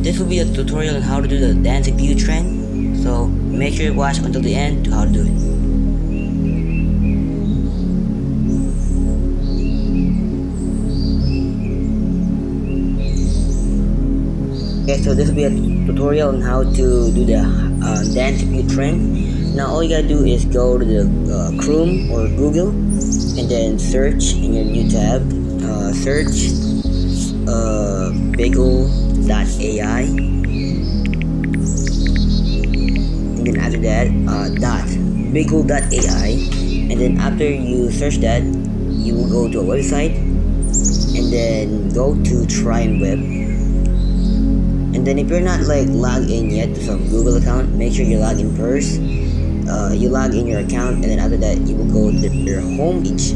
this will be a tutorial on how to do the dancing view trend, so make sure you watch until the end to how to do it. Okay, so this will be a tutorial on how to do the dance view trend. Now all you gotta do is go to the Chrome or Google and then search in your new tab. Search Biggle.ai, and then after that Biggle.ai, and then after you search that, you will go to a website and then go to TrineWeb. And then if you're not like logged in yet to some Google account, make sure you log in first. You log in your account, and then after that you will go to your home page.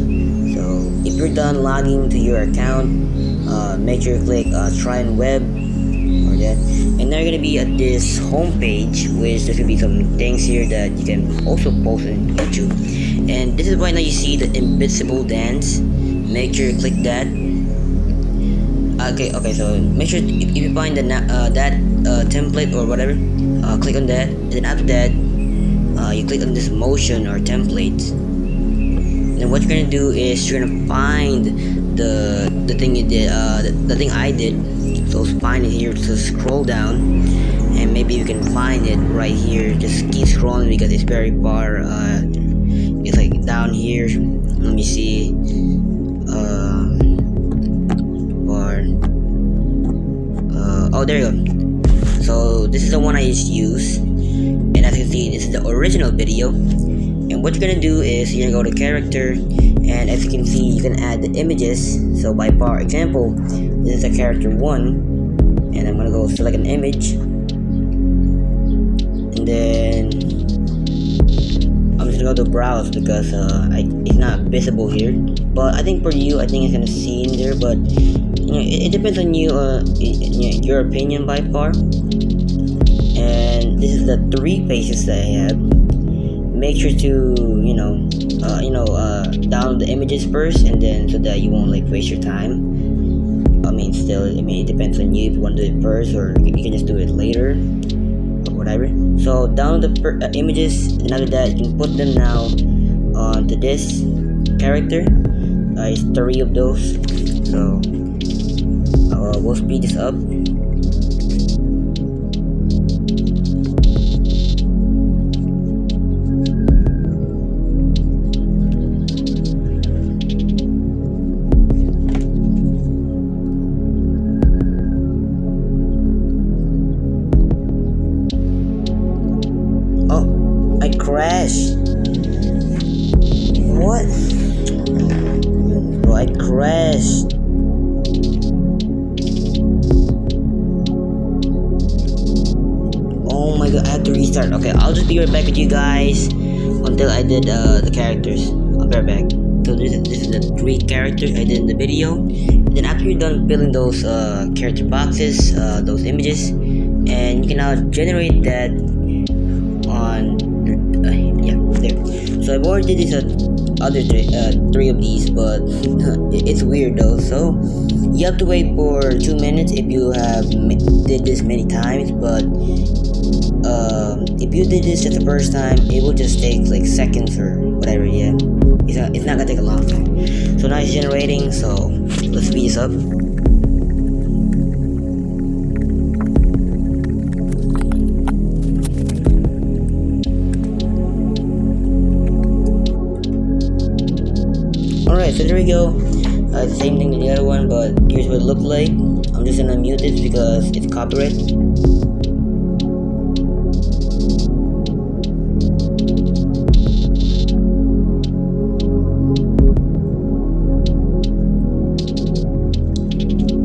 So if you're done logging to your account, make sure you click TrineWeb or that, and now you're gonna be at this home page, which there's gonna be some things here that you can also post on YouTube. And this is why now you see the invisible dance. Make sure you click that. Okay, so make sure if you find that template or whatever, click on that, and then after that you click on this motion or template. And then what you're gonna do is you're gonna find the thing you did, the thing I did. So find it here, to scroll down, and maybe you can find it right here. Just keep scrolling because it's very far. It's like down here. Let me see. Oh, there you go. So this is the one I just used, and as you can see, this is the original video. And what you're gonna do is you're gonna go to character, and as you can see, you can add the images. So by for example, this is a character 1, and I'm gonna go select an image, and then I'm just gonna go to browse because it's not visible here. But I think for you, I think it's gonna see in there, but you know, it depends on you, your opinion by far. And this is the 3 pages that I have. Make sure to download the images first, and then so that you won't like waste your time. It depends on you if you want to do it first, or you can just do it later or whatever. So download the images, and after that you can put them now onto this character. It's 3 of those. So we'll speed this up. Oh, I crashed. What? Bro, I crashed. Oh my god, I have to restart. Okay, I'll just be right back with you guys until I did the characters. I'll be right back. So this is the 3 characters I did in the video. And then after you're done filling those character boxes, those images, and you can now generate that on there. So I've already did this other 3 of these, but it's weird though. So you have to wait for 2 minutes if you have did this many times, but if you did this just the first time, it will just take like seconds or whatever. Yeah, it's not gonna take a long time. So now it's generating, so let's speed this up. Alright, so there we go. Same thing to the other one, but here's what it looked like. I'm just gonna mute this because it's copyright.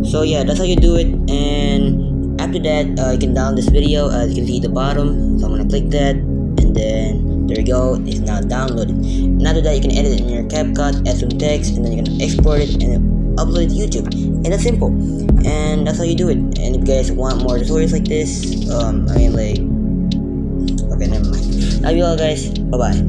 So yeah, that's how you do it. And after that, you can download this video. As you can see at the bottom, so I'm gonna click that, and then there you go, it's now downloaded. And after that, you can edit it in your CapCut, add some text, and then you can export it and upload it to YouTube. And that's simple. And that's how you do it. And if you guys want more tutorials like this, okay, never mind. Love you all guys. Bye bye.